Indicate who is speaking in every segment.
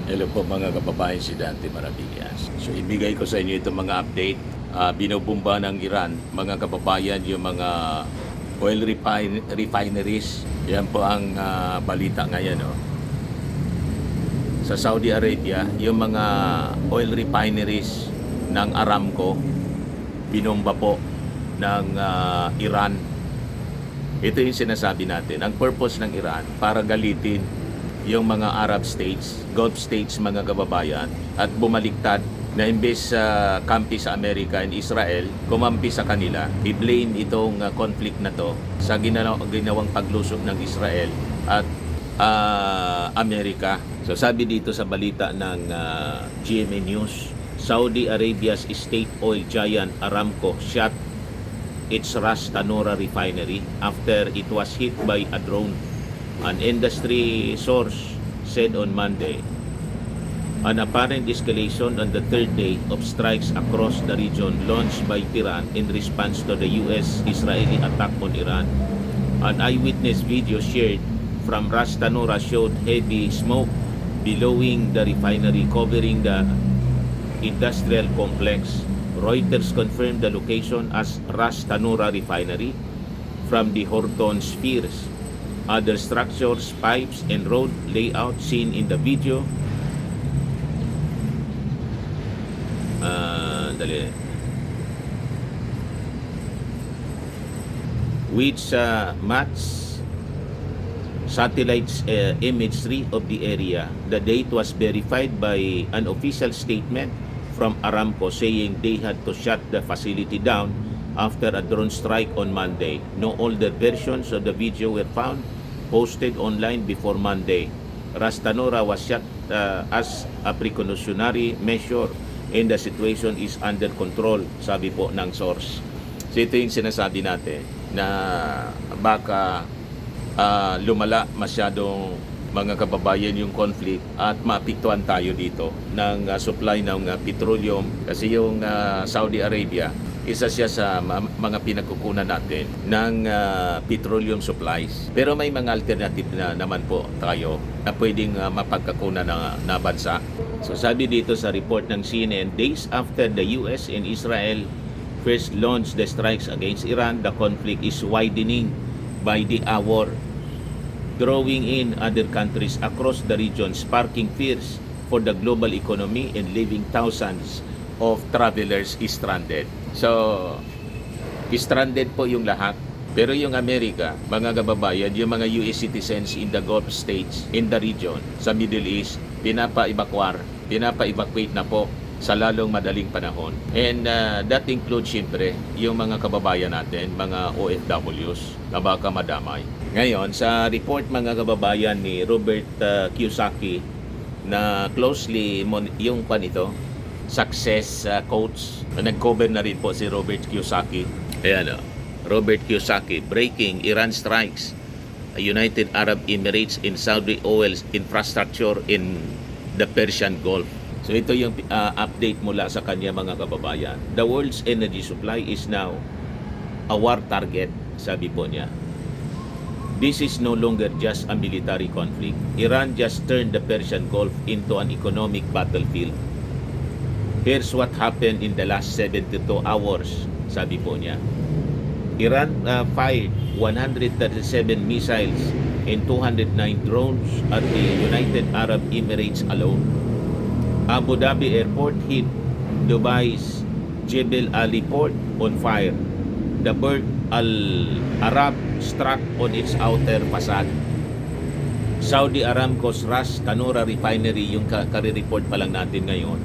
Speaker 1: Hello po mga kababayan, si Dante Maravillas. So ibigay ko sa inyo itong mga update. Binubumba ng Iran, mga kababayan, yung mga refineries. Yan po ang balita ngayon. Oh. Sa Saudi Arabia, yung mga oil refineries ng Aramco, binomba po ng Iran. Ito yung sinasabi natin. Ang purpose ng Iran para galitin yung mga Arab states, Gulf states, mga kababayan, at bumaliktad na imbes sa kampi sa Amerika and Israel, kumampi sa kanila. I-blame itong conflict na to sa ginawang paglusog ng Israel at Amerika. So sabi dito sa balita ng GMA News, Saudi Arabia's state oil giant Aramco shut its Ras Tanura refinery after it was hit by a drone. An industry source said on Monday. An apparent escalation on the third day of strikes across the region launched by Iran in response to the US-Israeli attack on Iran. An eyewitness video shared from Ras Tanura showed heavy smoke billowing the refinery covering the industrial complex. Reuters confirmed the location as Ras Tanura Refinery from the Horton Spheres. Other structures, pipes, and road layout seen in the video which match satellites imagery of the area. The date was verified by an official statement from Aramco saying they had to shut the facility down after a drone strike on Monday. No older versions of the video were found posted online before Monday. Ras Tanura was shut as a precautionary measure and the situation is under control, sabi po ng source. So ito yung sinasabi natin na baka lumala masyadong mga kababayan yung conflict at maapektuhan tayo dito ng supply ng petroleum kasi yung Saudi Arabia isa siya sa mga pinagkukunan natin ng petroleum supplies. Pero may mga alternative na naman po tayo na pwedeng mapagkakunan na bansa. So sabi dito sa report ng CNN, days after the US and Israel first launched the strikes against Iran, the conflict is widening by the hour, drawing in other countries across the region, sparking fears for the global economy and leaving thousands of travelers stranded. So, stranded po yung lahat. Pero yung Amerika, mga kababayan, yung mga US citizens in the Gulf states, in the region, sa Middle East, pinapa-evacuate na po sa lalong madaling panahon. And that includes siyempre yung mga kababayan natin, mga OFWs na baka madamay. Ngayon, sa report mga kababayan ni Robert Kiyosaki na closely yung panito, success coach, nag-cover na rin po si Robert Kiyosaki. Ayan o, Robert Kiyosaki, breaking Iran strikes United Arab Emirates in Saudi oil infrastructure in the Persian Gulf. So ito yung update mula sa kanya mga kababayan. The world's energy supply is now a war target, sabi po niya. This is no longer just a military conflict. Iran just turned the Persian Gulf into an economic battlefield. Here's what happened in the last 72 hours, sabi po niya. Iran fired 137 missiles and 209 drones at the United Arab Emirates alone. Abu Dhabi Airport hit Dubai's Jebel Ali Port on fire. The Burj Al Arab struck on its outer facade. Saudi Aramco's Ras Tanura Refinery, yung kare-report pa lang natin ngayon,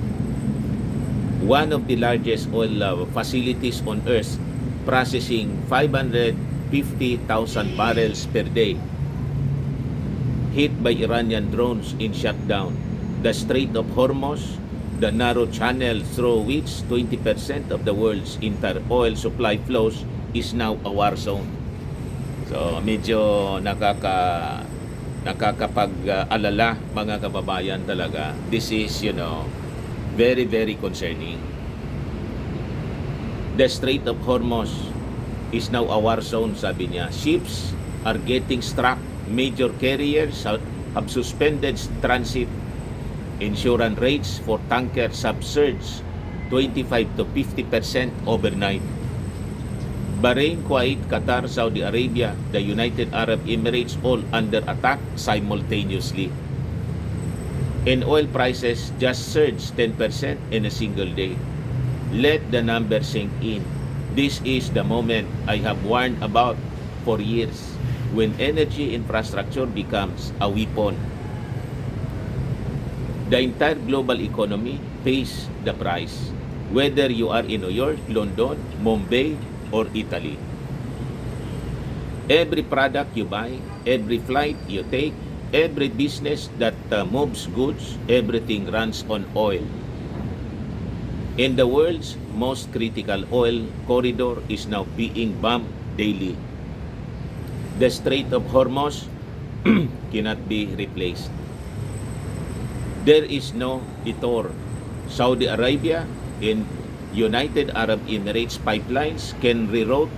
Speaker 1: one of the largest oil facilities on earth, processing 550,000 barrels per day, hit by Iranian drones in shutdown. The Strait of Hormuz, the narrow channel through which 20% of the world's entire oil supply flows, is now a war zone. So medyo nakakapag-alala mga kababayan talaga. This is, very, very concerning. The Strait of Hormuz is now a war zone, sabi niya. Ships are getting struck. Major carriers have suspended transit Insurance rates for tankers have surged 25 to 50% overnight. Bahrain, Kuwait, Qatar, Saudi Arabia, the United Arab Emirates all under attack simultaneously. And oil prices just surged 10% in a single day. Let the numbers sink in. This is the moment I have warned about for years, when energy infrastructure becomes a weapon. The entire global economy pays the price, whether you are in New York, London, Mumbai, or Italy. Every product you buy, every flight you take, every business that moves goods, everything runs on oil. In the world's most critical oil corridor is now being bombed daily. The Strait of Hormuz cannot be replaced. There is no detour. Saudi Arabia and United Arab Emirates pipelines can reroute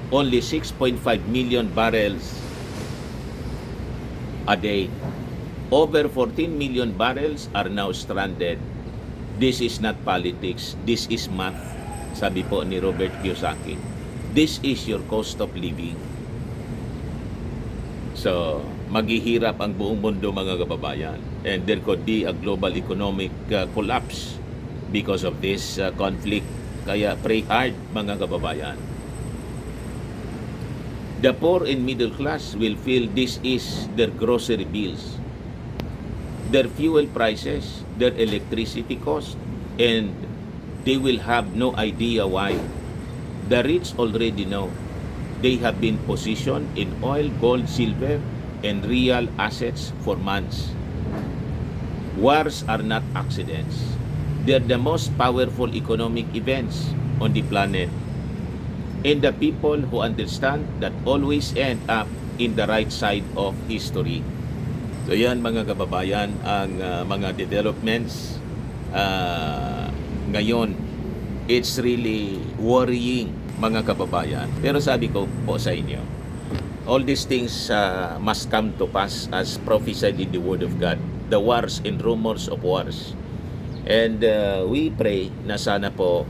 Speaker 1: only 6.5 million barrels a day. Over 14 million barrels are now stranded. This is not politics, this is math, sabi po ni Robert Kiyosaki. This is your cost of living. So, maghihirap ang buong mundo, mga kababayan, and there could be a global economic collapse because of this conflict. Kaya pray hard, mga kababayan. The poor and middle class will feel this is their grocery bills, their fuel prices, their electricity cost, and they will have no idea why. The rich already know. They have been positioned in oil, gold, silver, and real assets for months. Wars are not accidents. They are the most powerful economic events on the planet. And the people who understand that always end up in the right side of history. So yan, mga kababayan, ang mga developments ngayon. It's really worrying, mga kababayan. Pero sabi ko po sa inyo, all these things must come to pass as prophesied in the Word of God. The wars and rumors of wars. And we pray na sana po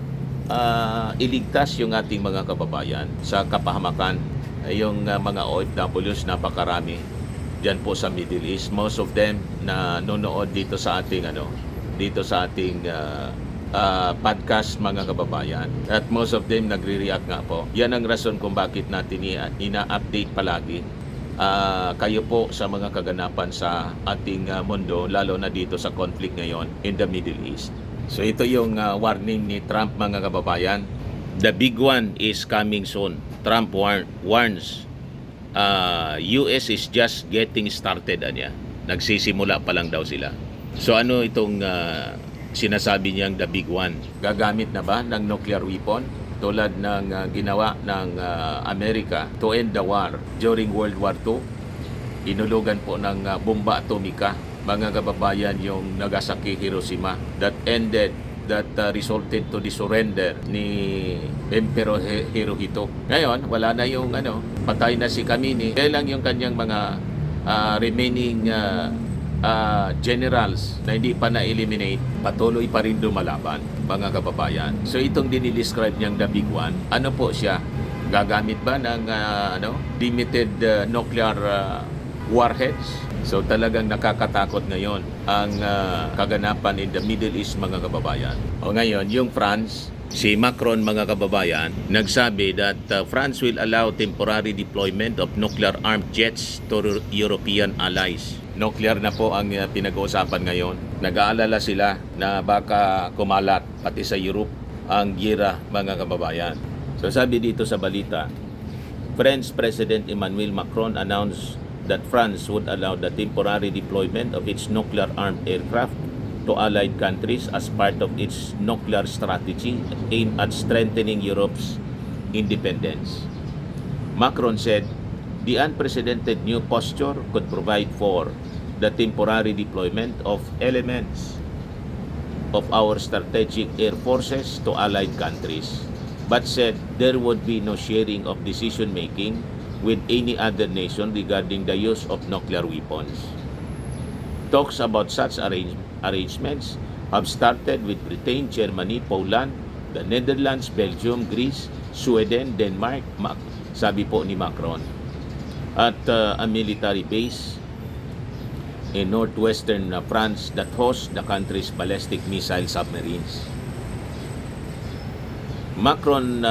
Speaker 1: iligtas yung ating mga kababayan sa kapahamakan. Yung mga OFWs, napakarami diyan po sa Middle East. Most of them na nonood dito sa ating podcast, mga kababayan. At most of them nagre-react nga po. Yan ang rason kung bakit natin ina-update palagi kayo po sa mga kaganapan sa ating mundo, lalo na dito sa conflict ngayon in the Middle East. So ito yung warning ni Trump, mga kababayan. The big one is coming soon. Trump warns US is just getting started. Nagsisimula pa lang daw sila. So ano itong sinasabi niyang the big one? Gagamit na ba ng nuclear weapon tulad ng ginawa ng Amerika to end the war during World War II? Inulugan po ng bomba atomika, mga kababayan, yung Nagasaki, Hiroshima, that resulted to the surrender ni Emperor Hirohito. Ngayon, wala na yung patay na si Kamini. Kaya lang yung kanyang mga remaining generals na hindi pa na-eliminate, patuloy pa rin lumalaban, mga kababayan. So itong dinidescribe niyang the big one, ano po siya? Gagamit ba ng limited nuclear warheads? So talagang nakakatakot ngayon ang kaganapan in the Middle East, mga kababayan. O ngayon, yung France, si Macron, mga kababayan, nagsabi that France will allow temporary deployment of nuclear-armed jets to European allies. Nuclear na po ang pinag-uusapan ngayon. Nag-aalala sila na baka kumalat pati sa Europe ang gira, mga kababayan. So sabi dito sa balita, French President Emmanuel Macron announced that France would allow the temporary deployment of its nuclear-armed aircraft to allied countries as part of its nuclear strategy aimed at strengthening Europe's independence. Macron said the unprecedented new posture could provide for the temporary deployment of elements of our strategic air forces to allied countries, but said there would be no sharing of decision-making with any other nation regarding the use of nuclear weapons. Talks about such arrangements have started with Britain, Germany, Poland, the Netherlands, Belgium, Greece, Sweden, Denmark, sabi po ni Macron. At a military base in northwestern France that hosts the country's ballistic missile submarines. Macron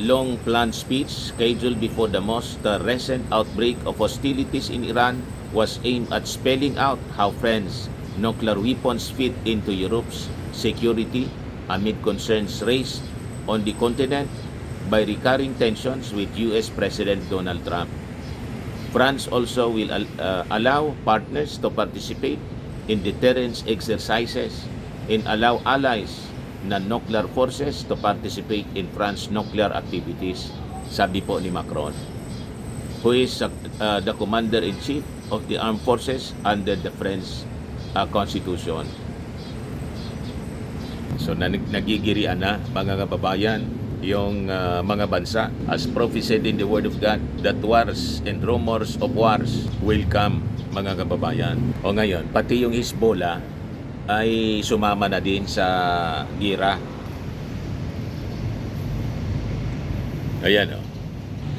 Speaker 1: long-planned speech scheduled before the most recent outbreak of hostilities in Iran was aimed at spelling out how France's nuclear weapons fit into Europe's security amid concerns raised on the continent by recurring tensions with U.S. President Donald Trump. France also will allow partners to participate in deterrence exercises and allow allies na nuclear forces to participate in France's nuclear activities, sabi po ni Macron, who is the commander-in-chief of the armed forces under the French Constitution. So nagigirian na mga kababayan yung mga bansa, as prophesied in the Word of God, that wars and rumors of wars will come, mga kababayan. O ngayon, pati yung Hezbollah ay sumama na din sa gira. Ayan o.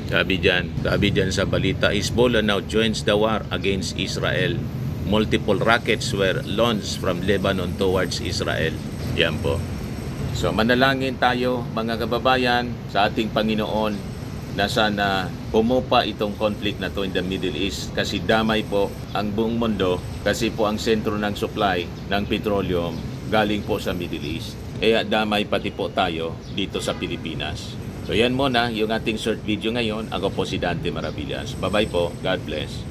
Speaker 1: Sabi dyan sa balita, Hezbollah now joins the war against Israel. Multiple rockets were launched from Lebanon towards Israel. Yan po. So manalangin tayo mga kababayan sa ating Panginoon na sana pumupa itong conflict na to in the Middle East, kasi damay po ang buong mundo, kasi po ang sentro ng supply ng petroleum galing po sa Middle East. Kaya damay pati po tayo dito sa Pilipinas. So yan muna yung ating short video ngayon. Ako po si Dante Maravillas. Bye bye po. God bless.